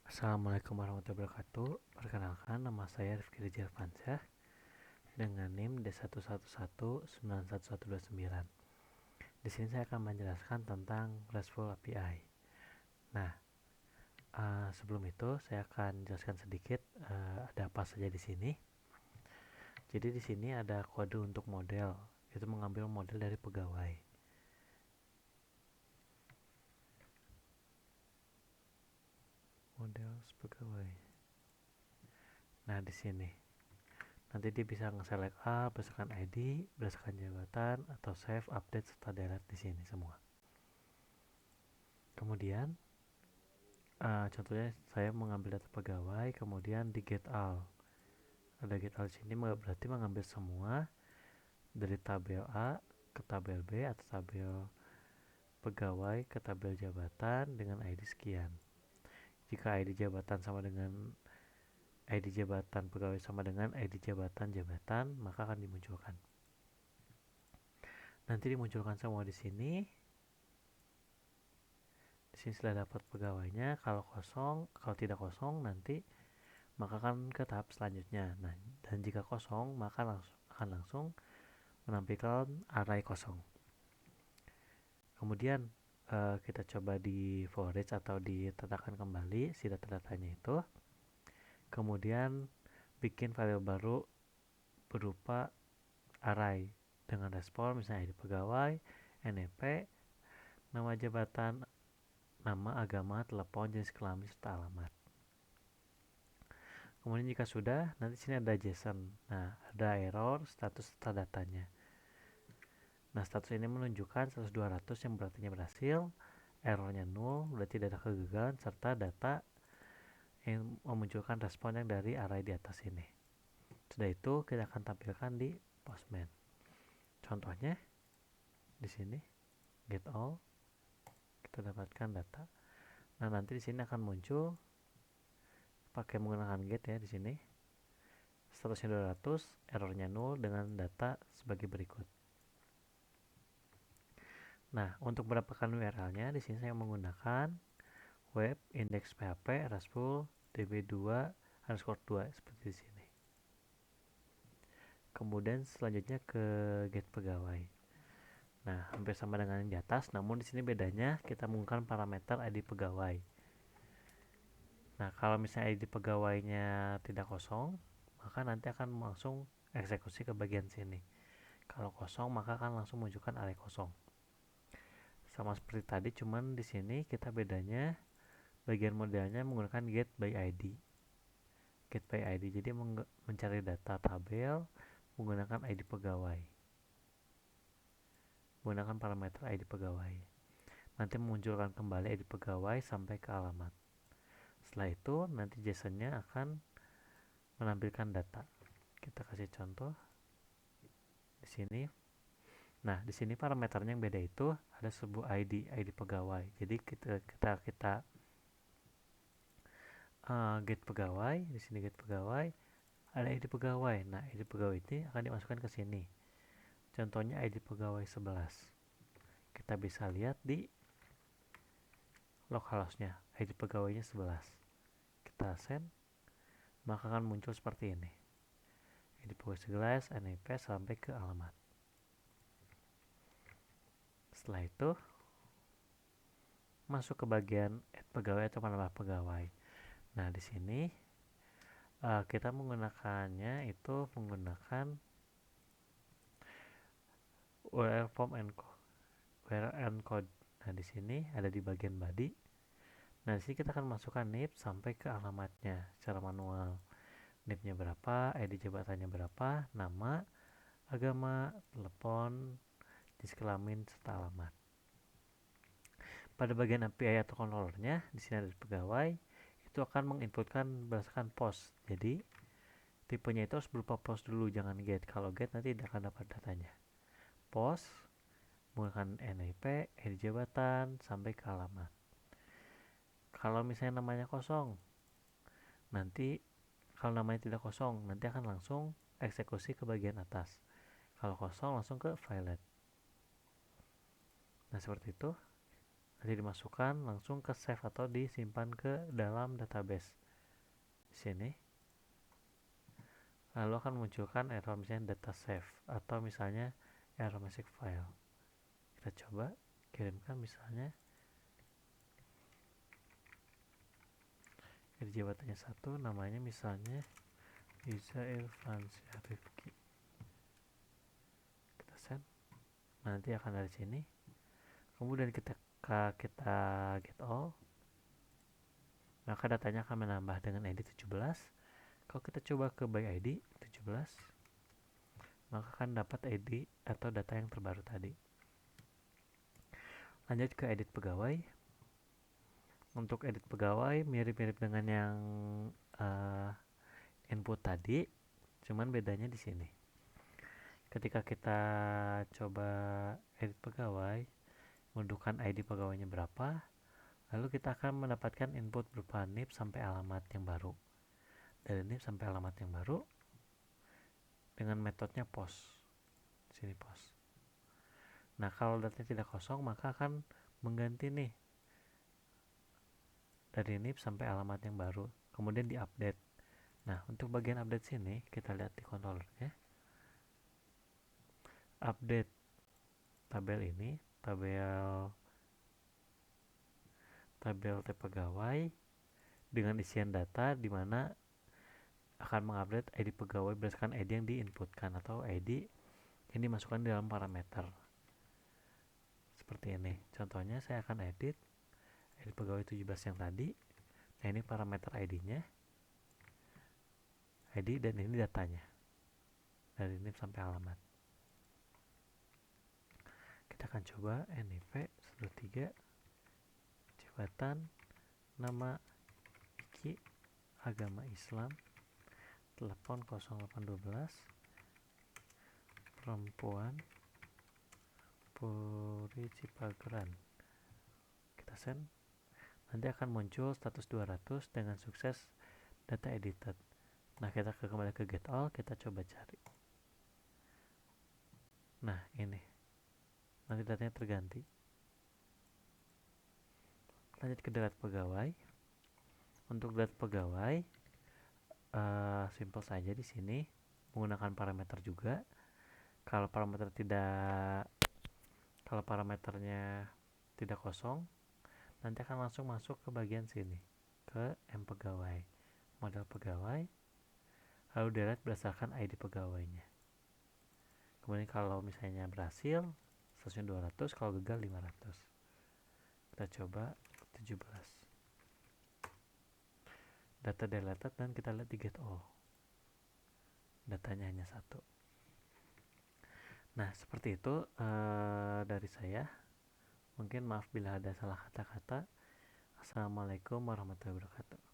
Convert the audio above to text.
Assalamualaikum warahmatullahi wabarakatuh. Perkenalkan, nama saya Rifki Rizal Fansyah dengan NIM D111911129. Di sini saya akan menjelaskan tentang RESTful API. Nah, sebelum itu saya akan jelaskan sedikit ada apa saja di sini. Jadi di sini ada kode untuk model, itu mengambil model dari pegawai. Model pegawai. Nah, di sini nanti dia bisa nge-select A berdasarkan ID, berdasarkan jabatan, atau save, update, serta delete di sini semua. Kemudian contohnya saya mengambil data pegawai, kemudian di get all. Ada get all di sini berarti mengambil semua dari tabel A ke tabel B atau tabel pegawai ke tabel jabatan dengan ID sekian. Jika ID jabatan sama dengan ID jabatan pegawai sama dengan ID jabatan, maka akan dimunculkan. Nanti dimunculkan semua di sini. Di sini sudah dapat pegawainya. Kalau tidak kosong nanti maka akan ke tahap selanjutnya. Nah, dan jika kosong maka akan langsung menampilkan array kosong. Kemudian kita coba di forage atau ditatakan kembali si data-datanya itu. Kemudian bikin variabel baru berupa array dengan respon misalnya ID pegawai, NEP, nama jabatan, nama, agama, telepon, jenis kelamin, serta alamat. Kemudian jika sudah, nanti sini ada JSON. Nah, ada error, status, serta datanya. Nah, status ini menunjukkan 100-200 yang berarti berhasil, errornya 0, berarti data kegagalan, serta data yang memunculkan respon yang dari array di atas ini. Sudah itu, kita akan tampilkan di Postman. Contohnya, di sini, get all, kita dapatkan data. Nah, nanti di sini akan muncul pakai menggunakan get ya di sini. Statusnya 200, errornya 0 dengan data sebagai berikut. Nah, untuk mendapatkan URL-nya di sini saya menggunakan web index php restful db2_2 seperti di sini. Kemudian selanjutnya ke get pegawai. Nah, hampir sama dengan yang di atas, namun di sini bedanya kita menggunakan parameter ID pegawai. Nah, kalau misalnya ID pegawainya tidak kosong, maka nanti akan langsung eksekusi ke bagian sini. Kalau kosong, maka akan langsung menunjukkan array kosong. Sama seperti tadi, cuman di sini kita bedanya bagian modelnya menggunakan get by ID. Get by ID, jadi mencari data tabel menggunakan ID pegawai. Menggunakan parameter ID pegawai. Nanti memunculkan kembali ID pegawai sampai ke alamat. Setelah itu, nanti JSON-nya akan menampilkan data. Kita kasih contoh di sini. Nah, di sini parameternya yang beda itu ada sebuah ID pegawai. Jadi kita get pegawai, di sini get pegawai, ada ID pegawai. Nah, ID pegawai ini akan dimasukkan ke sini. Contohnya ID pegawai 11. Kita bisa lihat di localhost-nya, ID pegawainya 11. Kita send, maka akan muncul seperti ini. ID pegawai 11, NIP sampai ke alamat. Setelah itu, masuk ke bagian add pegawai atau menambah pegawai. Nah, di sini kita menggunakannya itu menggunakan URL form and code. Nah, di sini ada di bagian body. Nah, di sini kita akan masukkan NIP sampai ke alamatnya secara manual. NIP-nya berapa, ID jabatannya berapa, nama, agama, telepon, jenis kelamin, serta alamat. Pada bagian API atau controllernya, di sini ada pegawai, itu akan menginputkan berdasarkan post. Jadi, tipenya itu harus berupa post dulu, jangan get. Kalau get nanti tidak akan dapat datanya. Post, menggunakan NIP, ID jabatan, sampai ke alamat. Kalau misalnya namanya kosong, nanti kalau namanya tidak kosong, nanti akan langsung eksekusi ke bagian atas. Kalau kosong, langsung ke violet. Nah, seperti itu. nanti dimasukkan langsung ke save atau disimpan ke dalam database di sini. Lalu akan munculkan error misalnya data save atau misalnya error message file. Kita coba kirimkan misalnya jadi jabatannya 1, namanya misalnya Iza Irfansyah Rifki. Kita send. Nanti akan dari sini. Kemudian kita get all. Maka datanya akan menambah dengan ID 17. Kalau kita coba ke by ID 17, maka akan dapat ID atau data yang terbaru tadi. Lanjut ke edit pegawai. Untuk edit pegawai mirip-mirip dengan yang input tadi, cuman bedanya di sini. Ketika kita coba edit pegawai, menunjukkan ID pegawainya berapa, lalu kita akan mendapatkan input berupa NIP sampai alamat yang baru. Dari NIP sampai alamat yang baru dengan metodenya post. Sini post. Nah, kalau datanya tidak kosong, maka akan mengganti nih dari NIP sampai alamat yang baru. Kemudian diupdate. Nah, untuk bagian update sini, kita lihat di controllernya. Update tabel ini, tabel T pegawai dengan isian data di mana akan mengupdate ID pegawai berdasarkan ID yang diinputkan atau ID yang dimasukkan dalam parameter. Seperti ini. Contohnya saya akan edit pegawai 17 yang tadi. Nah, ini parameter ID-nya. ID dan ini datanya. Dari NIP sampai alamat. Kita akan coba NIP 13 jabatan, nama Iki, agama Islam, telepon 0812, perempuan, Puri Cipageran. Kita send. Nanti akan muncul status 200 dengan sukses data edited. Nah, kita kembali ke get all, kita coba cari. Nah, ini. Nanti datanya terganti. Lanjut ke delete pegawai. Untuk delete pegawai, simple saja di sini menggunakan parameter juga. Kalau parameternya tidak kosong, nanti akan langsung masuk ke bagian sini, ke M pegawai, model pegawai, lalu delete berdasarkan ID pegawainya. Kemudian kalau misalnya berhasil, statusnya 200, kalau gagal 500. Kita coba 17. Data deleted dan kita lihat di get all. Datanya hanya 1. Nah, seperti itu dari saya. Mungkin maaf bila ada salah kata-kata. Assalamualaikum warahmatullahi wabarakatuh.